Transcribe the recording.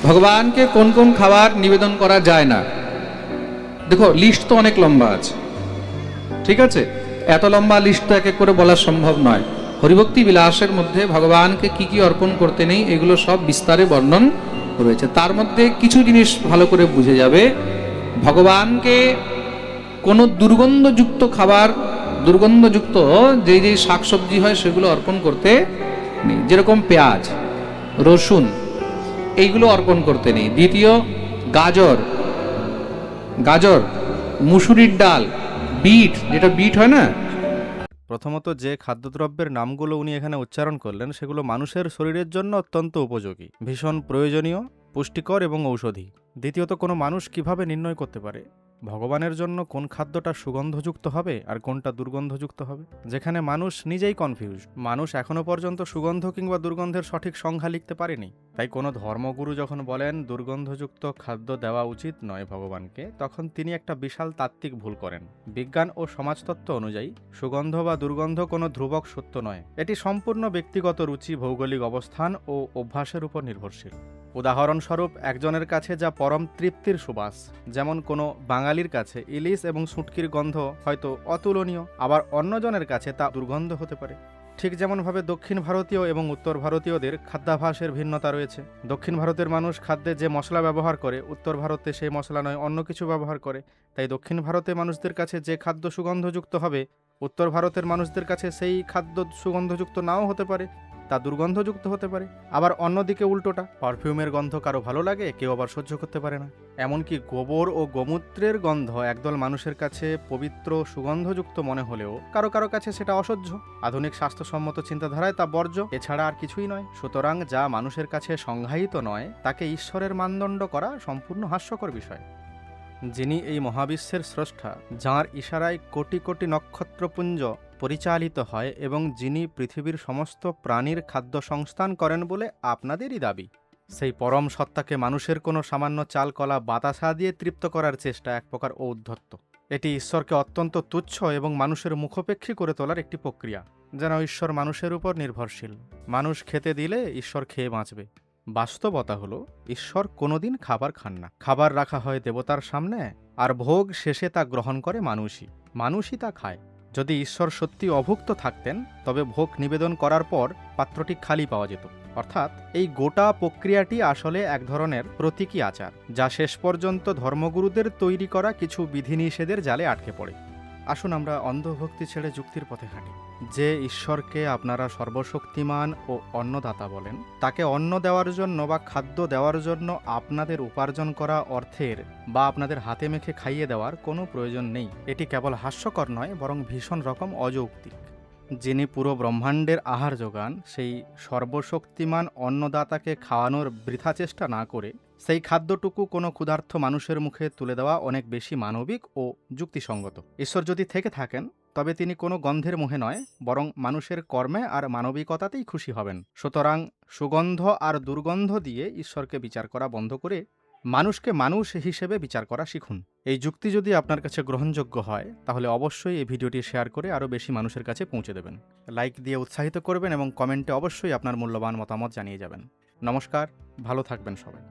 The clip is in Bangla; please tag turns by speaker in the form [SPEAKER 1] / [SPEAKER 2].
[SPEAKER 1] ভগবানকে কোন কোন খাবার নিবেদন করা যায় না, দেখো লিস্ট তো অনেক লম্বা আছে, ঠিক আছে? এত লম্বা লিস্ট তো এক এক করে বলা সম্ভব নয়। হরিভক্তি বিলাসের মধ্যে ভগবানকে কি কি অর্পণ করতে নেই এগুলো সব বিস্তারে বর্ণন রয়েছে। তার মধ্যে কিছু জিনিস ভালো করে বুঝে যাবে। ভগবানকে কোনো দুর্গন্ধযুক্ত খাবার, দুর্গন্ধযুক্ত যে যে শাকসবজি হয় সেগুলো অর্পণ করতে নেই, যেরকম পেঁয়াজ, রসুন, এইগুলো অর্পণ করতে নেই। দ্বিতীয়, গাজর, গাজর, মুসুরির ডাল, বিট, যেটা বিট হয় না।
[SPEAKER 2] প্রথমত যে খাদ্যদ্রব্যের নামগুলো উনি এখানে উচ্চারণ করলেন সেগুলো মানুষের শরীরের জন্য অত্যন্ত উপযোগী, ভীষণ প্রয়োজনীয়, পুষ্টিকর এবং ঔষধি। দ্বিতীয়ত, কোনো মানুষ কিভাবে নির্ণয় করতে পারে ভগবানের জন্য কোন খাদ্যটা সুগন্ধযুক্ত হবে আর কোনটা দুর্গন্ধযুক্ত হবে, যেখানে মানুষ নিজেই কনফিউজ। মানুষ এখনো পর্যন্ত সুগন্ধ কিংবা দুর্গন্ধের সঠিক সংজ্ঞা লিখতে পারেনি। তাই কোনো ধর্মগুরু যখন বলেন দুর্গন্ধযুক্ত খাদ্য দেওয়া উচিত নয় ভগবানকে, তখন তিনি একটা বিশাল তাত্ত্বিক ভুল করেন। বিজ্ঞান ও সমাজতত্ত্ব অনুযায়ী সুগন্ধ বা দুর্গন্ধ কোনো ধ্রুবক সত্য নয়, এটি সম্পূর্ণ ব্যক্তিগত রুচি, ভৌগোলিক অবস্থান ও অভ্যাসের উপর নির্ভরশীল। উদাহরণস্বরূপ, একজনের কাছে যা পরম তৃপ্তির সুবাস, যেমন কোনো বাঙালির কাছে ইলিশ এবং শুঁটকির গন্ধ হয়তো অতুলনীয়, আবার অন্যজনের কাছে তা দুর্গন্ধ হতে পারে। ঠিক যেমনভাবে দক্ষিণ ভারতীয় এবং উত্তর ভারতীয়দের খাদ্যাভ্যাসের ভিন্নতা রয়েছে। দক্ষিণ ভারতের মানুষ খাদ্যে যে মশলা ব্যবহার করে, উত্তর ভারতে সেই মশলা নয় অন্য কিছু ব্যবহার করে। তাই দক্ষিণ ভারতের মানুষদের কাছে যে খাদ্য সুগন্ধযুক্ত হবে, উত্তর ভারতের মানুষদের কাছে সেই খাদ্য সুগন্ধযুক্ত নাও হতে পারে, তা দুর্গন্ধযুক্ত হতে পারে। আবার অন্যদিকে উল্টোটা, পারফিউমের গন্ধ কারো ভালো লাগে, কেউ আবার সহ্য করতে পারে না। এমনকি গোবর ও গোমূত্রের গন্ধ একদল মানুষের কাছে পবিত্র সুগন্ধযুক্ত মনে হলেও কারো কারো কাছে সেটা অসহ্য। আধুনিক স্বাস্থ্যসম্মত চিন্তাধারায় তা বর্জ্য, এছাড়া আর কিছুই নয়। সুতরাং যা মানুষের কাছে সংজ্ঞায়িত নয় তাকে ঈশ্বরের মানদণ্ড করা সম্পূর্ণ হাস্যকর বিষয়। যিনি এই মহাবিশ্বের স্রষ্টা, যাঁর ইশারায় কোটি কোটি নক্ষত্রপুঞ্জ পরিচালিত হয় এবং যিনি পৃথিবীর সমস্ত প্রাণীর খাদ্য সংস্থান করেন বলে আপনাদেরই দাবি, সেই পরম সত্তাকে মানুষের কোনো সামান্য চাল, কলা, বাতাসা দিয়ে তৃপ্ত করার চেষ্টা এক প্রকার ঔদ্ধত্য। এটি ঈশ্বরকে অত্যন্ত তুচ্ছ এবং মানুষের মুখোপেক্ষী করে তোলার একটি প্রক্রিয়া, যেন ঈশ্বর মানুষের উপর নির্ভরশীল। মানুষ খেতে দিলে ঈশ্বর খেয়ে বাঁচবে। বাস্তবতা হলো, ঈশ্বর কোনোদিন খাবার খান না। খাবার রাখা হয় দেবতার সামনে, আর ভোগ শেষে তা গ্রহণ করে মানুষই। মানুষই তা খায়। যদি ঈশ্বর সত্যি অভুক্ত থাকতেন, তবে ভোগ নিবেদন করার পর পাত্রটি খালি পাওয়া যেত। অর্থাৎ এই গোটা প্রক্রিয়াটি আসলে এক ধরনের প্রতীকী আচার, যা শেষ পর্যন্ত ধর্মগুরুদের তৈরি করা কিছু বিধিনিষেধের জালে আটকে পড়ে। আসুন আমরা অন্ধভক্তি ছেড়ে যুক্তির পথে হাঁটি। যে ঈশ্বরকে আপনারা সর্বশক্তিমান ও অন্নদাতা বলেন, তাকে অন্ন দেওয়ার জন্য বা খাদ্য দেওয়ার জন্য আপনাদের উপার্জন করা অর্থের বা আপনাদের হাতে মেখে খাইয়ে দেওয়ার কোনো প্রয়োজন নেই। এটি কেবল হাস্যকর নয়, বরং ভীষণ রকম অযৌক্তিক। যিনি পুরো ব্রহ্মাণ্ডের আহার যোগান, সেই সর্বশক্তিমান অন্নদাতাকে খাওয়ানোর বৃথা চেষ্টা না করে সেই খাদ্যটুকু কোনো ক্ষুধার্ত মানুষের মুখে তুলে দেওয়া অনেক বেশি মানবিক ও যুক্তিসঙ্গত। ঈশ্বর যদি থেকে থাকেন, তবে তিনি কোনো গন্ধের মোহে নয়, বরং মানুষের কর্মে আর মানবিকতাতেই খুশি হবেন। সুতরাং সুগন্ধ আর দুর্গন্ধ দিয়ে ঈশ্বরকে বিচার করা বন্ধ করে মানুষকে মানুষ হিসেবে বিচার করা শিখুন। এই যুক্তি যদি আপনার কাছে গ্রহণযোগ্য হয়, তাহলে অবশ্যই এই ভিডিওটি শেয়ার করে আরও বেশি মানুষের কাছে পৌঁছে দেবেন। লাইক দিয়ে উৎসাহিত করবেন এবং কমেন্টে অবশ্যই আপনার মূল্যবান মতামত জানিয়ে যাবেন। নমস্কার, ভালো থাকবেন সবাই।